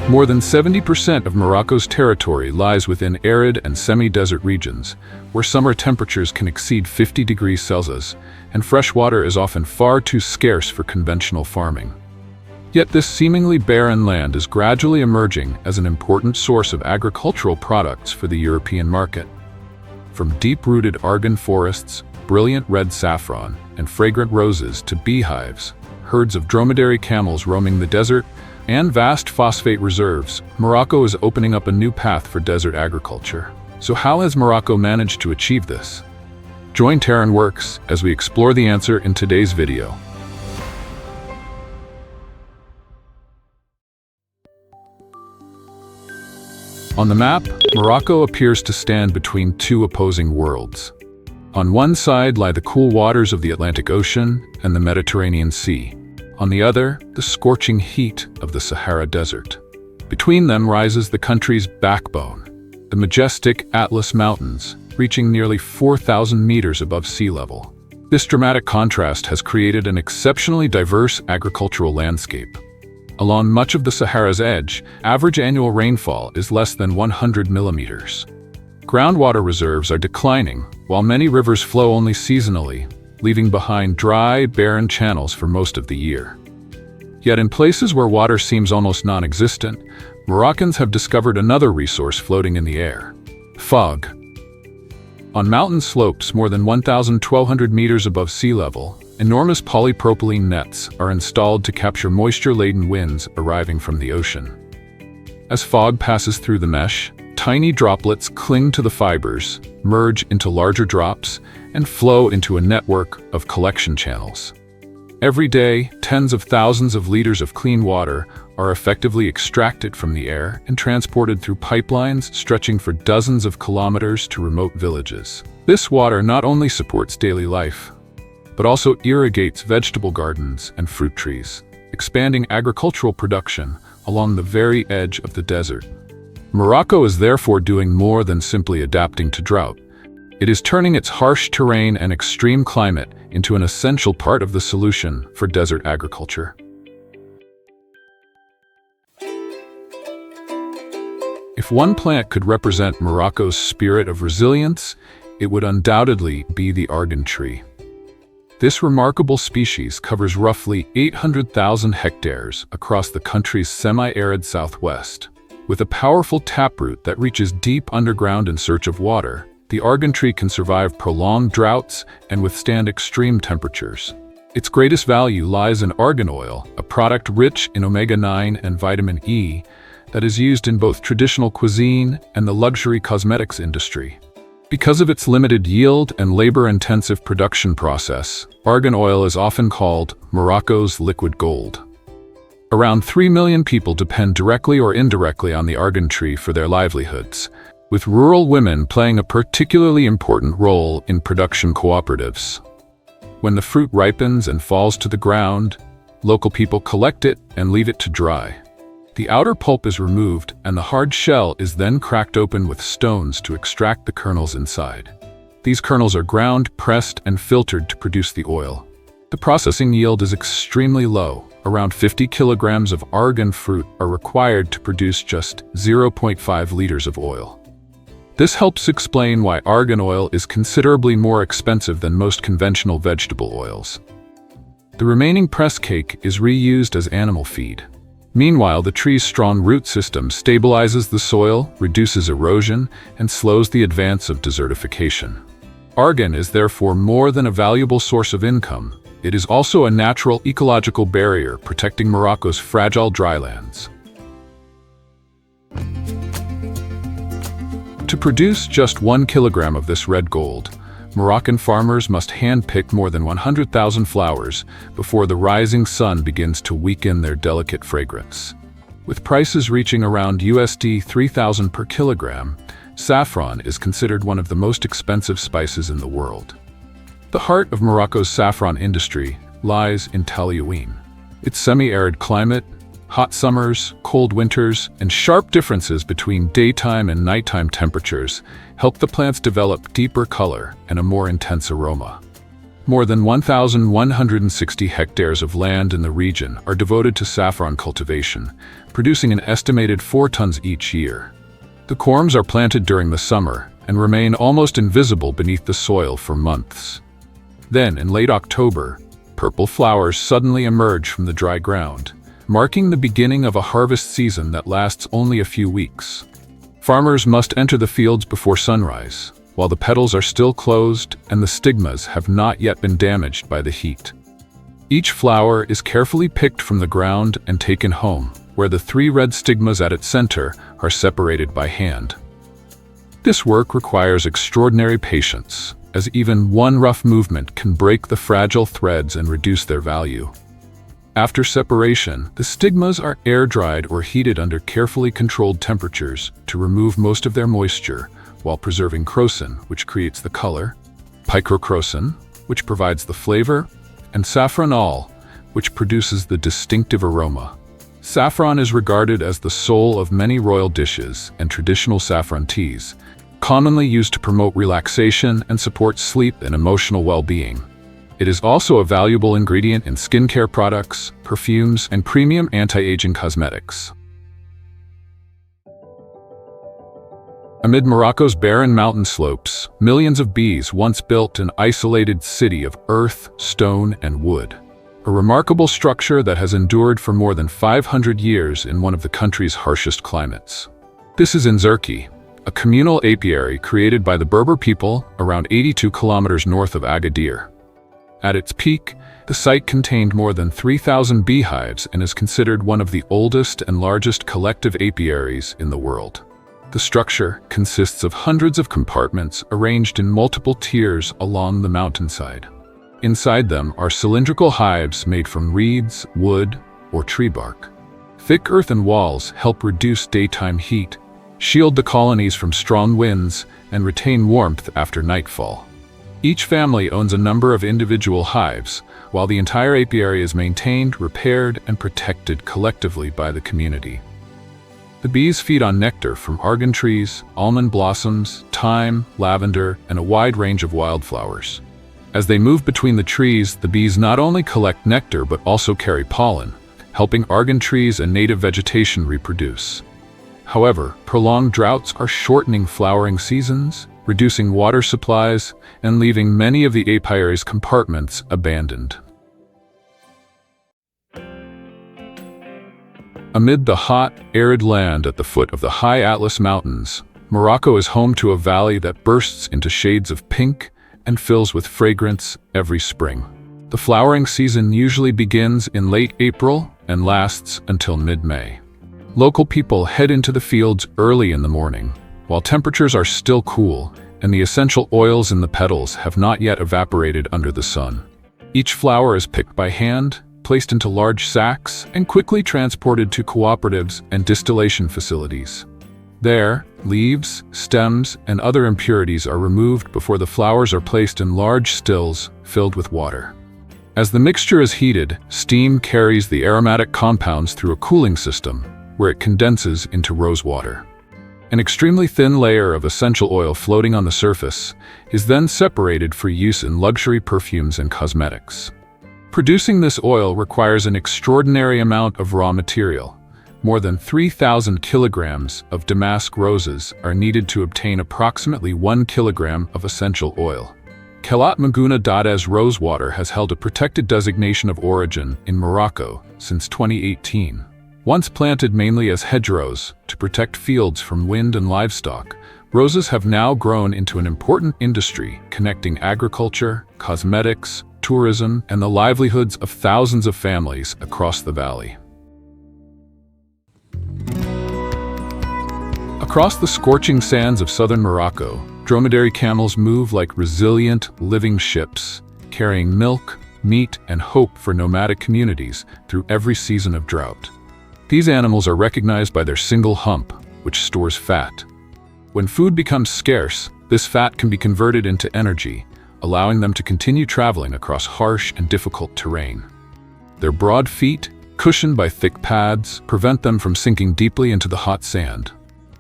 More than 70% of Morocco's territory lies within arid and semi-desert regions, where summer temperatures can exceed 50 degrees Celsius, and fresh water is often far too scarce for conventional farming. Yet this seemingly barren land is gradually emerging as an important source of agricultural products for the European market. From deep-rooted Argan forests, brilliant red saffron, and fragrant roses to beehives, herds of dromedary camels roaming the desert, and vast phosphate reserves, Morocco is opening up a new path for desert agriculture. So how has Morocco managed to achieve this? Join Terran Works as we explore the answer in today's video. On the map, Morocco appears to stand between two opposing worlds. On one side lie the cool waters of the Atlantic Ocean and the Mediterranean Sea. On the other, the scorching heat of the Sahara Desert. Between them rises the country's backbone, the majestic Atlas Mountains, reaching nearly 4,000 meters above sea level. This dramatic contrast has created an exceptionally diverse agricultural landscape. Along much of the Sahara's edge, average annual rainfall is less than 100 millimeters. Groundwater reserves are declining, while many rivers flow only seasonally, leaving behind dry, barren channels for most of the year. Yet in places where water seems almost non-existent, Moroccans have discovered another resource floating in the air: fog. On mountain slopes more than 1,200 meters above sea level, enormous polypropylene nets are installed to capture moisture-laden winds arriving from the ocean. As fog passes through the mesh, tiny droplets cling to the fibers, merge into larger drops, and flow into a network of collection channels. Every day, tens of thousands of liters of clean water are effectively extracted from the air and transported through pipelines stretching for dozens of kilometers to remote villages. This water not only supports daily life, but also irrigates vegetable gardens and fruit trees, expanding agricultural production along the very edge of the desert. Morocco is therefore doing more than simply adapting to drought. It is turning its harsh terrain and extreme climate into an essential part of the solution for desert agriculture. If one plant could represent Morocco's spirit of resilience, it would undoubtedly be the Argan tree. This remarkable species covers roughly 800,000 hectares across the country's semi-arid southwest. With a powerful taproot that reaches deep underground in search of water, the Argan tree can survive prolonged droughts and withstand extreme temperatures. Its greatest value lies in argan oil, a product rich in omega-9 and vitamin E that is used in both traditional cuisine and the luxury cosmetics industry. Because of its limited yield and labor-intensive production process, argan oil is often called Morocco's liquid gold. Around 3 million people depend directly or indirectly on the argan tree for their livelihoods, with rural women playing a particularly important role in production cooperatives. When the fruit ripens and falls to the ground, local people collect it and leave it to dry. The outer pulp is removed and the hard shell is then cracked open with stones to extract the kernels inside. These kernels are ground, pressed, and filtered to produce the oil. The processing yield is extremely low. Around 50 kilograms of argan fruit are required to produce just 0.5 liters of oil. This helps explain why argan oil is considerably more expensive than most conventional vegetable oils. The remaining press cake is reused as animal feed. Meanwhile, the tree's strong root system stabilizes the soil, reduces erosion, and slows the advance of desertification. Argan is therefore more than a valuable source of income. It is also a natural ecological barrier protecting Morocco's fragile drylands. To produce just 1 kilogram of this red gold, Moroccan farmers must hand-pick more than 100,000 flowers before the rising sun begins to weaken their delicate fragrance. With prices reaching around USD 3,000 per kilogram, saffron is considered one of the most expensive spices in the world. The heart of Morocco's saffron industry lies in Tallioune. Its semi-arid climate, hot summers, cold winters, and sharp differences between daytime and nighttime temperatures help the plants develop deeper color and a more intense aroma. More than 1,160 hectares of land in the region are devoted to saffron cultivation, producing an estimated 4 tons each year. The corms are planted during the summer and remain almost invisible beneath the soil for months. Then, in late October, purple flowers suddenly emerge from the dry ground, marking the beginning of a harvest season that lasts only a few weeks. Farmers must enter the fields before sunrise, while the petals are still closed and the stigmas have not yet been damaged by the heat. Each flower is carefully picked from the ground and taken home, where the 3 red stigmas at its center are separated by hand. This work requires extraordinary patience, as even one rough movement can break the fragile threads and reduce their value. After separation, the stigmas are air-dried or heated under carefully controlled temperatures to remove most of their moisture, while preserving crocin, which creates the color, picrocrocin, which provides the flavor, and saffronol, which produces the distinctive aroma. Saffron is regarded as the soul of many royal dishes and traditional saffron teas, commonly used to promote relaxation and support sleep and emotional well-being. It is also a valuable ingredient in skincare products, perfumes, and premium anti-aging cosmetics. Amid Morocco's barren mountain slopes, millions of bees once built an isolated city of earth, stone, and wood. A remarkable structure that has endured for more than 500 years in one of the country's harshest climates. This is Inzerki, a communal apiary created by the Berber people around 82 kilometers north of Agadir. At its peak, the site contained more than 3,000 beehives and is considered one of the oldest and largest collective apiaries in the world. The structure consists of hundreds of compartments arranged in multiple tiers along the mountainside. Inside them are cylindrical hives made from reeds, wood, or tree bark. Thick earthen walls help reduce daytime heat, shield the colonies from strong winds, and retain warmth after nightfall. Each family owns a number of individual hives, while the entire apiary is maintained, repaired, and protected collectively by the community. The bees feed on nectar from argan trees, almond blossoms, thyme, lavender, and a wide range of wildflowers. As they move between the trees, the bees not only collect nectar but also carry pollen, helping argan trees and native vegetation reproduce. However, prolonged droughts are shortening flowering seasons, reducing water supplies, and leaving many of the apiary's compartments abandoned. Amid the hot, arid land at the foot of the high Atlas Mountains, Morocco is home to a valley that bursts into shades of pink and fills with fragrance every spring. The flowering season usually begins in late April and lasts until mid-May. Local people head into the fields early in the morning, while temperatures are still cool and the essential oils in the petals have not yet evaporated under the sun. Each flower is picked by hand, placed into large sacks, and quickly transported to cooperatives and distillation facilities. There, leaves, stems, and other impurities are removed before the flowers are placed in large stills filled with water. As the mixture is heated, steam carries the aromatic compounds through a cooling system, where it condenses into rose water. An extremely thin layer of essential oil floating on the surface is then separated for use in luxury perfumes and cosmetics. Producing this oil requires an extraordinary amount of raw material. More than 3,000 kilograms of damask roses are needed to obtain approximately 1 kilogram of essential oil. Kelat Maguna Dadez rose water has held a protected designation of origin in Morocco since 2018. Once planted mainly as hedgerows to protect fields from wind and livestock, roses have now grown into an important industry connecting agriculture, cosmetics, tourism, and the livelihoods of thousands of families across the valley. Across the scorching sands of southern Morocco, dromedary camels move like resilient, living ships, carrying milk, meat, and hope for nomadic communities through every season of drought. These animals are recognized by their single hump, which stores fat. When food becomes scarce, this fat can be converted into energy, allowing them to continue traveling across harsh and difficult terrain. Their broad feet, cushioned by thick pads, prevent them from sinking deeply into the hot sand.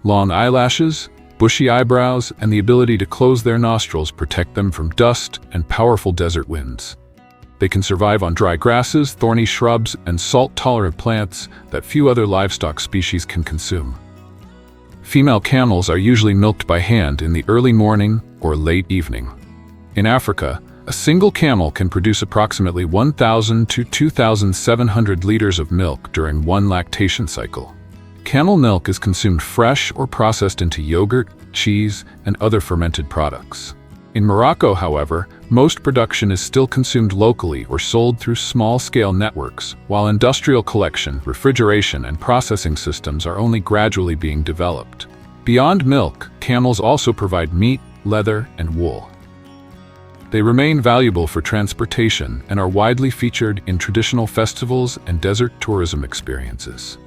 Long eyelashes, Bushy eyebrows and the ability to close their nostrils protect them from dust and powerful desert winds. They can survive on dry grasses, thorny shrubs, and salt-tolerant plants that few other livestock species can consume. Female camels are usually milked by hand in the early morning or late evening. In Africa, a single camel can produce approximately 1,000 to 2,700 liters of milk during one lactation cycle. Camel milk is consumed fresh or processed into yogurt, cheese, and other fermented products. In Morocco, however, most production is still consumed locally or sold through small-scale networks, while industrial collection, refrigeration, and processing systems are only gradually being developed. Beyond milk, camels also provide meat, leather, and wool. They remain valuable for transportation and are widely featured in traditional festivals and desert tourism experiences.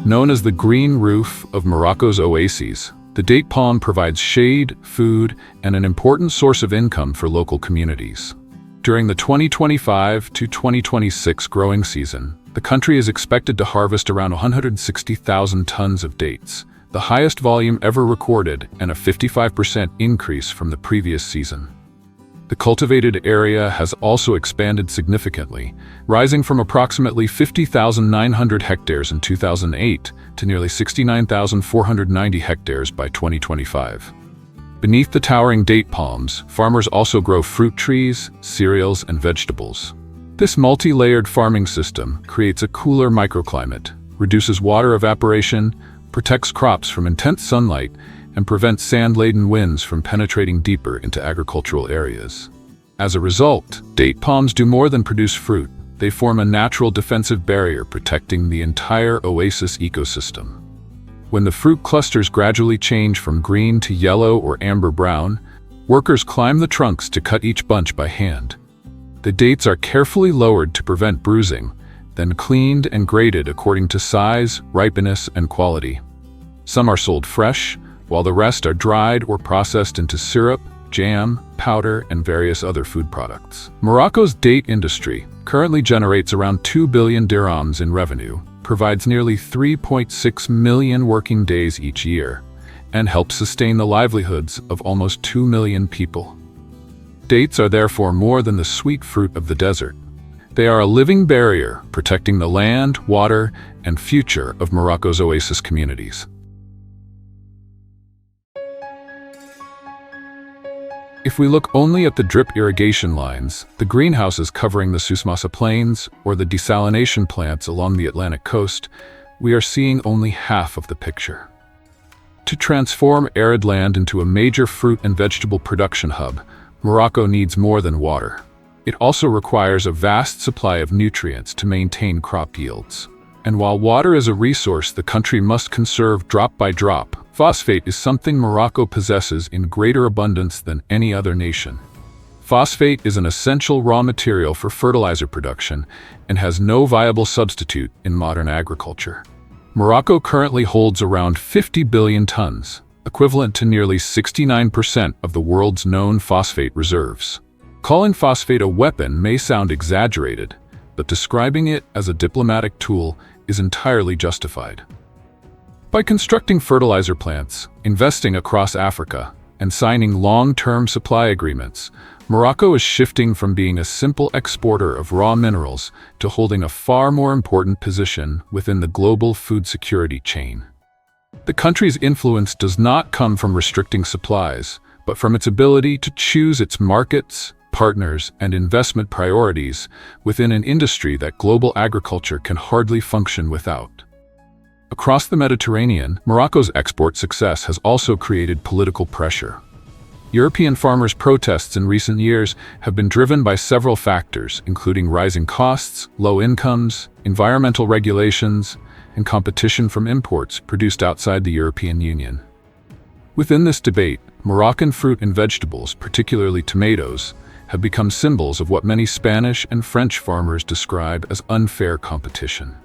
Known as the green roof of Morocco's oases, the date palm provides shade, food, and an important source of income for local communities. During the 2025 to 2026 growing season, the country is expected to harvest around 160,000 tons of dates, the highest volume ever recorded and a 55% increase from the previous season. The cultivated area has also expanded significantly, rising from approximately 50,900 hectares in 2008 to nearly 69,490 hectares by 2025. Beneath the towering date palms, farmers also grow fruit trees, cereals, and vegetables. This multi-layered farming system creates a cooler microclimate, reduces water evaporation, protects crops from intense sunlight, and prevents sand-laden winds from penetrating deeper into agricultural areas. As a result, date palms do more than produce fruit. They form a natural defensive barrier protecting the entire oasis ecosystem. When the fruit clusters gradually change from green to yellow or amber brown, workers climb the trunks to cut each bunch by hand. The dates are carefully lowered to prevent bruising, then cleaned and graded according to size, ripeness, and quality. Some are sold fresh, while the rest are dried or processed into syrup, jam, powder, and various other food products. Morocco's date industry currently generates around 2 billion dirhams in revenue, provides nearly 3.6 million working days each year, and helps sustain the livelihoods of almost 2 million people. Dates are therefore more than the sweet fruit of the desert. They are a living barrier protecting the land, water, and future of Morocco's oasis communities. If we look only at the drip irrigation lines, the greenhouses covering the Soussmassa Plains, or the desalination plants along the Atlantic coast, we are seeing only half of the picture. To transform arid land into a major fruit and vegetable production hub, Morocco needs more than water. It also requires a vast supply of nutrients to maintain crop yields. And while water is a resource the country must conserve drop by drop, phosphate is something Morocco possesses in greater abundance than any other nation. Phosphate is an essential raw material for fertilizer production and has no viable substitute in modern agriculture. Morocco currently holds around 50 billion tons, equivalent to nearly 69% of the world's known phosphate reserves. Calling phosphate a weapon may sound exaggerated, but describing it as a diplomatic tool is entirely justified. By constructing fertilizer plants, investing across Africa, and signing long-term supply agreements, Morocco is shifting from being a simple exporter of raw minerals to holding a far more important position within the global food security chain. The country's influence does not come from restricting supplies, but from its ability to choose its markets, partners, and investment priorities within an industry that global agriculture can hardly function without. Across the Mediterranean, Morocco's export success has also created political pressure. European farmers' protests in recent years have been driven by several factors, including rising costs, low incomes, environmental regulations, and competition from imports produced outside the European Union. Within this debate, Moroccan fruit and vegetables, particularly tomatoes, have become symbols of what many Spanish and French farmers describe as unfair competition.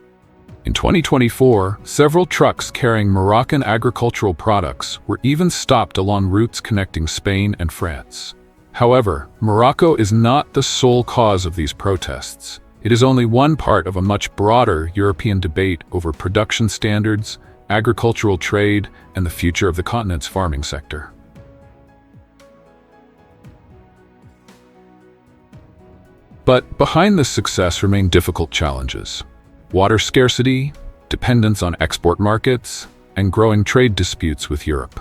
In 2024, several trucks carrying Moroccan agricultural products were even stopped along routes connecting Spain and France. However, Morocco is not the sole cause of these protests. It is only one part of a much broader European debate over production standards, agricultural trade, and the future of the continent's farming sector. But behind this success remain difficult challenges: water scarcity, dependence on export markets, and growing trade disputes with Europe.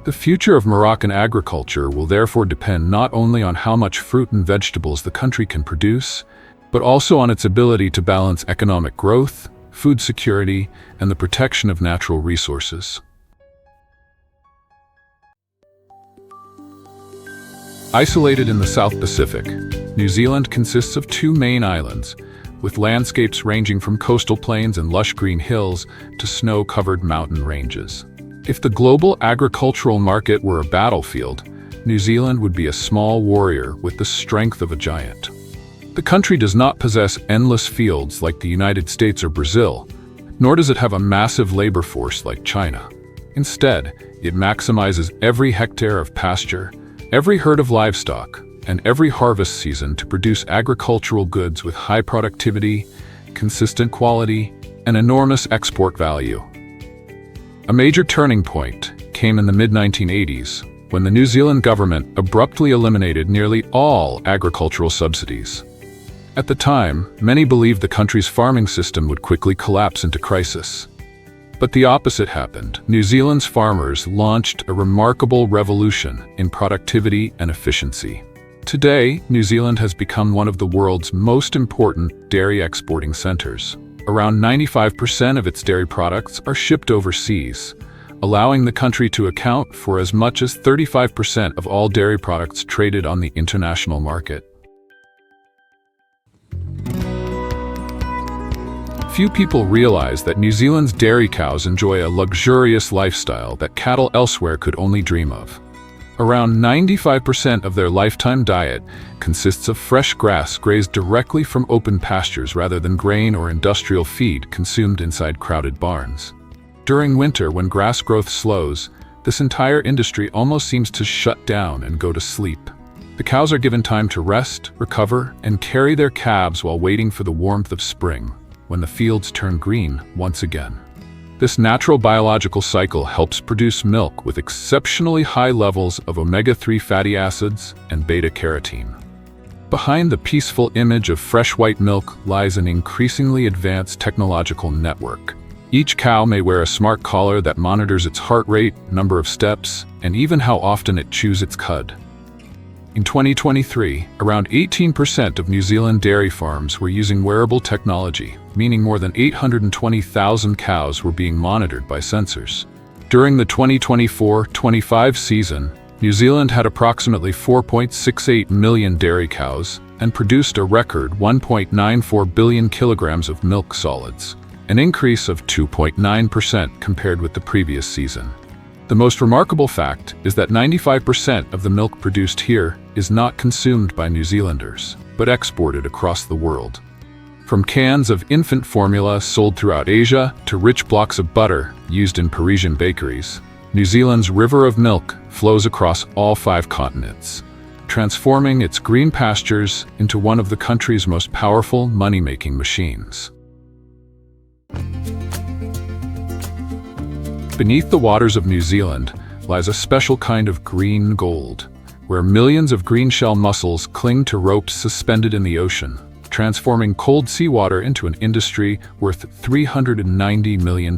The future of Moroccan agriculture will therefore depend not only on how much fruit and vegetables the country can produce, but also on its ability to balance economic growth, food security, and the protection of natural resources. Isolated in the South Pacific, New Zealand consists of two main islands, with landscapes ranging from coastal plains and lush green hills to snow-covered mountain ranges. If the global agricultural market were a battlefield, New Zealand would be a small warrior with the strength of a giant. The country does not possess endless fields like the United States or Brazil, nor does it have a massive labor force like China. Instead, it maximizes every hectare of pasture, every herd of livestock, and every harvest season to produce agricultural goods with high productivity, consistent quality, and enormous export value. A major turning point came in the mid-1980s, when the New Zealand government abruptly eliminated nearly all agricultural subsidies. At the time, many believed the country's farming system would quickly collapse into crisis. But the opposite happened. New Zealand's farmers launched a remarkable revolution in productivity and efficiency. Today, New Zealand has become one of the world's most important dairy exporting centers. Around 95% of its dairy products are shipped overseas, allowing the country to account for as much as 35% of all dairy products traded on the international market. Few people realize that New Zealand's dairy cows enjoy a luxurious lifestyle that cattle elsewhere could only dream of. Around 95% of their lifetime diet consists of fresh grass grazed directly from open pastures rather than grain or industrial feed consumed inside crowded barns. During winter, when grass growth slows, this entire industry almost seems to shut down and go to sleep. The cows are given time to rest, recover, and carry their calves while waiting for the warmth of spring, when the fields turn green once again. This natural biological cycle helps produce milk with exceptionally high levels of omega-3 fatty acids and beta-carotene. Behind the peaceful image of fresh white milk lies an increasingly advanced technological network. Each cow may wear a smart collar that monitors its heart rate, number of steps, and even how often it chews its cud. In 2023, around 18% of New Zealand dairy farms were using wearable technology, meaning more than 820,000 cows were being monitored by sensors. During the 2024-25 season, New Zealand had approximately 4.68 million dairy cows and produced a record 1.94 billion kilograms of milk solids, an increase of 2.9% compared with the previous season. The most remarkable fact is that 95% of the milk produced here is not consumed by New Zealanders, but exported across the world. From cans of infant formula sold throughout Asia to rich blocks of butter used in Parisian bakeries, New Zealand's river of milk flows across all 5 continents, transforming its green pastures into one of the country's most powerful money-making machines. Beneath the waters of New Zealand lies a special kind of green gold, where millions of green shell mussels cling to ropes suspended in the ocean, transforming cold seawater into an industry worth $390 million.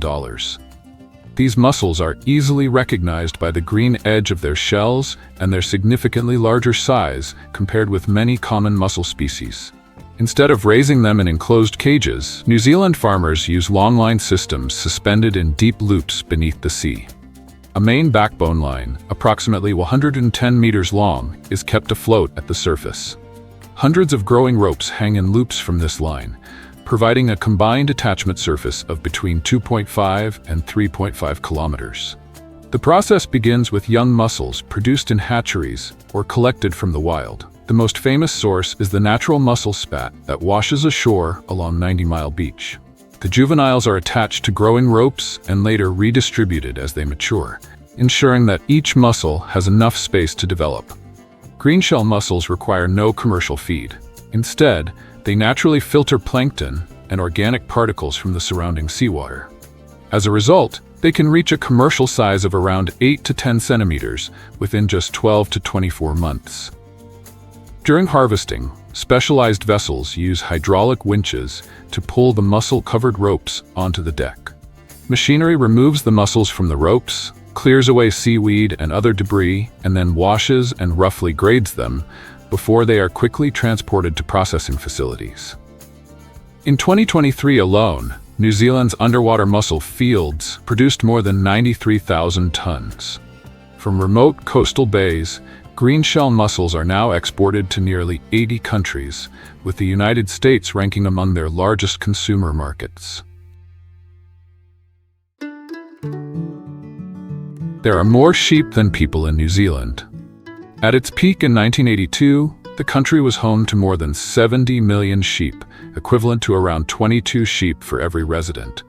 These mussels are easily recognized by the green edge of their shells and their significantly larger size compared with many common mussel species. Instead of raising them in enclosed cages, New Zealand farmers use long-line systems suspended in deep loops beneath the sea. A main backbone line, approximately 110 meters long, is kept afloat at the surface. Hundreds of growing ropes hang in loops from this line, providing a combined attachment surface of between 2.5 and 3.5 kilometers. The process begins with young mussels produced in hatcheries or collected from the wild. The most famous source is the natural mussel spat that washes ashore along 90 Mile Beach. The juveniles are attached to growing ropes and later redistributed as they mature, ensuring that each mussel has enough space to develop. Greenshell mussels require no commercial feed. Instead, they naturally filter plankton and organic particles from the surrounding seawater. As a result, they can reach a commercial size of around 8 to 10 centimeters within just 12 to 24 months. During harvesting, specialized vessels use hydraulic winches to pull the mussel-covered ropes onto the deck. Machinery removes the mussels from the ropes, clears away seaweed and other debris, and then washes and roughly grades them before they are quickly transported to processing facilities. In 2023 alone, New Zealand's underwater mussel fields produced more than 93,000 tons. From remote coastal bays, green-shell mussels are now exported to nearly 80 countries, with the United States ranking among their largest consumer markets. There are more sheep than people in New Zealand. At its peak in 1982, the country was home to more than 70 million sheep, equivalent to around 22 sheep for every resident.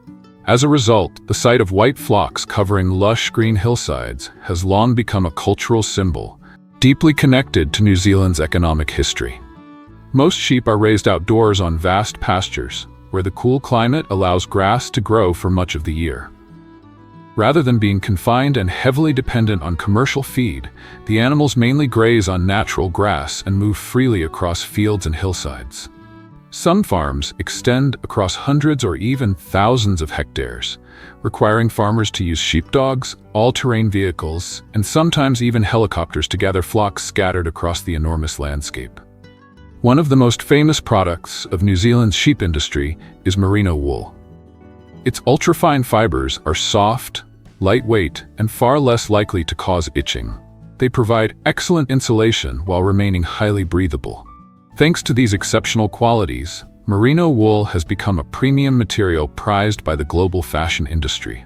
As a result, the sight of white flocks covering lush green hillsides has long become a cultural symbol, deeply connected to New Zealand's economic history. Most sheep are raised outdoors on vast pastures, where the cool climate allows grass to grow for much of the year. Rather than being confined and heavily dependent on commercial feed, the animals mainly graze on natural grass and move freely across fields and hillsides. Some farms extend across hundreds or even thousands of hectares, requiring farmers to use sheepdogs, all-terrain vehicles, and sometimes even helicopters to gather flocks scattered across the enormous landscape. One of the most famous products of New Zealand's sheep industry is merino wool. Its ultrafine fibers are soft, lightweight, and far less likely to cause itching. They provide excellent insulation while remaining highly breathable. Thanks to these exceptional qualities, merino wool has become a premium material prized by the global fashion industry.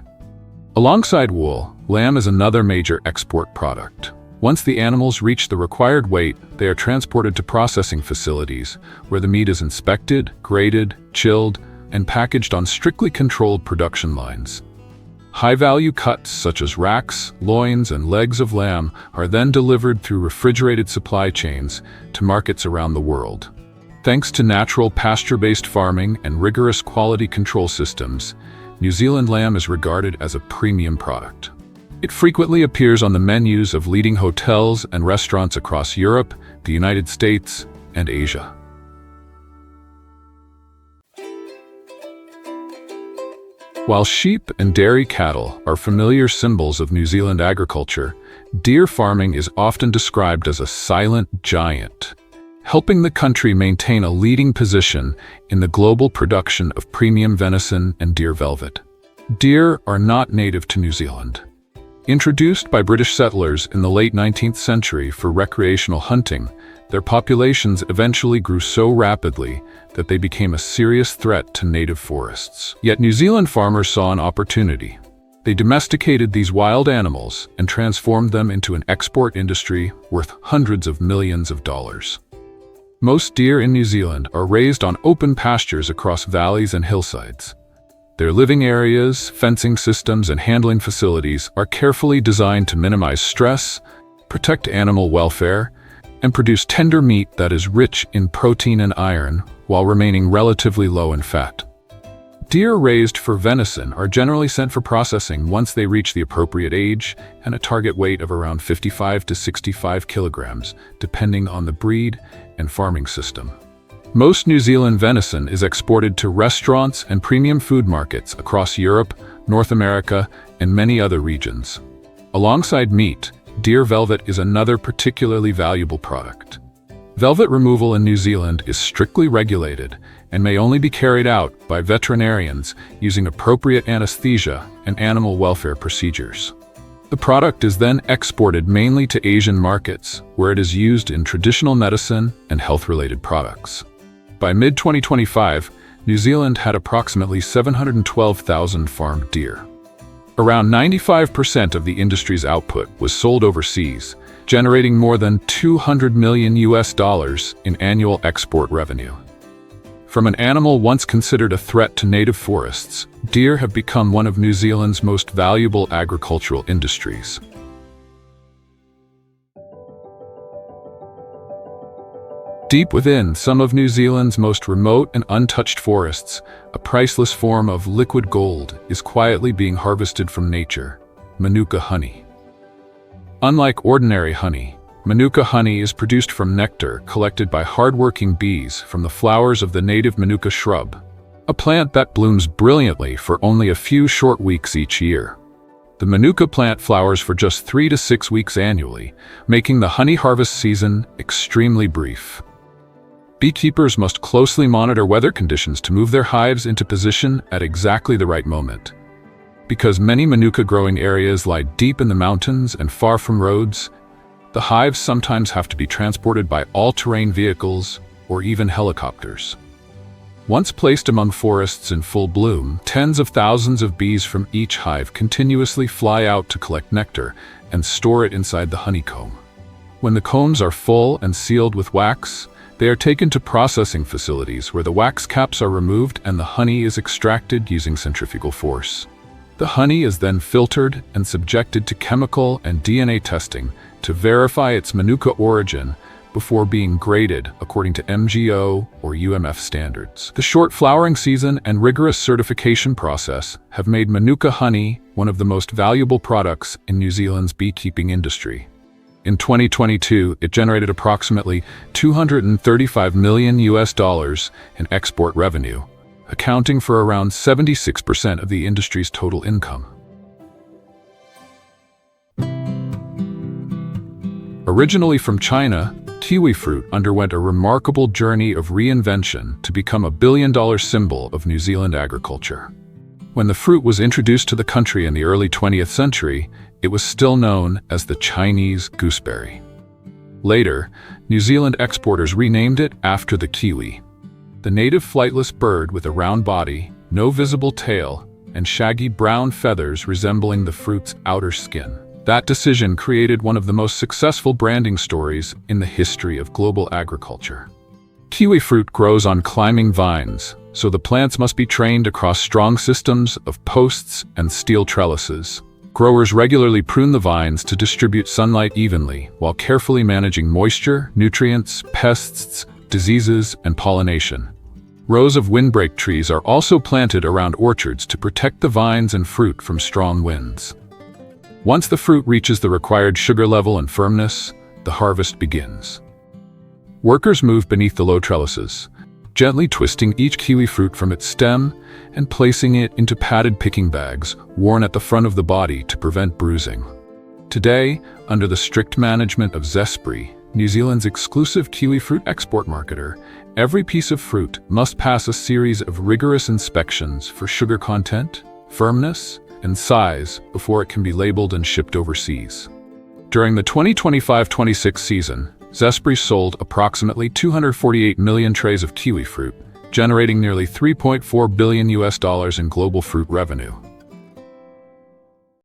Alongside wool, lamb is another major export product. Once the animals reach the required weight, they are transported to processing facilities, where the meat is inspected, graded, chilled, and packaged on strictly controlled production lines. High-value cuts such as racks, loins, and legs of lamb are then delivered through refrigerated supply chains to markets around the world. Thanks to natural pasture-based farming and rigorous quality control systems, New Zealand lamb is regarded as a premium product. It frequently appears on the menus of leading hotels and restaurants across Europe, the United States, and Asia. While sheep and dairy cattle are familiar symbols of New Zealand agriculture, deer farming is often described as a silent giant, helping the country maintain a leading position in the global production of premium venison and deer velvet. Deer are not native to New Zealand. Introduced by British settlers in the late 19th century for recreational hunting, their populations eventually grew so rapidly that they became a serious threat to native forests. Yet New Zealand farmers saw an opportunity. They domesticated these wild animals and transformed them into an export industry worth hundreds of millions of dollars. Most deer in New Zealand are raised on open pastures across valleys and hillsides. Their living areas, fencing systems, and handling facilities are carefully designed to minimize stress, protect animal welfare, and produce tender meat that is rich in protein and iron while remaining relatively low in fat. Deer raised for venison are generally sent for processing once they reach the appropriate age and a target weight of around 55 to 65 kilograms, depending on the breed and farming system. Most New Zealand venison is exported to restaurants and premium food markets across Europe, North America, and many other regions. Alongside meat, deer velvet is another particularly valuable product. Velvet removal in New Zealand is strictly regulated and may only be carried out by veterinarians using appropriate anesthesia and animal welfare procedures. The product is then exported mainly to Asian markets, where it is used in traditional medicine and health-related products. By mid-2025, New Zealand had approximately 712,000 farmed deer. Around 95% of the industry's output was sold overseas, generating more than $200 million in annual export revenue. From an animal once considered a threat to native forests, deer have become one of New Zealand's most valuable agricultural industries. Deep within some of New Zealand's most remote and untouched forests, a priceless form of liquid gold is quietly being harvested from nature: Manuka honey. Unlike ordinary honey, Manuka honey is produced from nectar collected by hardworking bees from the flowers of the native Manuka shrub, a plant that blooms brilliantly for only a few short weeks each year. The Manuka plant flowers for just 3 to 6 weeks annually, making the honey harvest season extremely brief. Beekeepers must closely monitor weather conditions to move their hives into position at exactly the right moment. Because many Manuka growing areas lie deep in the mountains and far from roads, the hives sometimes have to be transported by all-terrain vehicles or even helicopters. Once placed among forests in full bloom, tens of thousands of bees from each hive continuously fly out to collect nectar and store it inside the honeycomb. When the combs are full and sealed with wax, they are taken to processing facilities where the wax caps are removed and the honey is extracted using centrifugal force. The honey is then filtered and subjected to chemical and DNA testing to verify its Manuka origin before being graded according to MGO or UMF standards. The short flowering season and rigorous certification process have made Manuka honey one of the most valuable products in New Zealand's beekeeping industry. In 2022, it generated approximately $235 million in export revenue, accounting for around 76% of the industry's total income. Originally from China, kiwi fruit underwent a remarkable journey of reinvention to become a billion-dollar symbol of New Zealand agriculture. When the fruit was introduced to the country in the early 20th century, it was still known as the Chinese gooseberry. Later, New Zealand exporters renamed it after the kiwi, the native flightless bird with a round body, no visible tail, and shaggy brown feathers resembling the fruit's outer skin. That decision created one of the most successful branding stories in the history of global agriculture. Kiwi fruit grows on climbing vines, so the plants must be trained across strong systems of posts and steel trellises. Growers regularly prune the vines to distribute sunlight evenly, while carefully managing moisture, nutrients, pests, diseases, and pollination. Rows of windbreak trees are also planted around orchards to protect the vines and fruit from strong winds. Once the fruit reaches the required sugar level and firmness, the harvest begins. Workers move beneath the low trellises, gently twisting each kiwi fruit from its stem and placing it into padded picking bags worn at the front of the body to prevent bruising. Today, under the strict management of Zespri, New Zealand's exclusive kiwi fruit export marketer, every piece of fruit must pass a series of rigorous inspections for sugar content, firmness, and size before it can be labeled and shipped overseas. During the 2025-26 season, Zespri sold approximately 248 million trays of kiwi fruit, generating nearly $3.4 billion in global fruit revenue.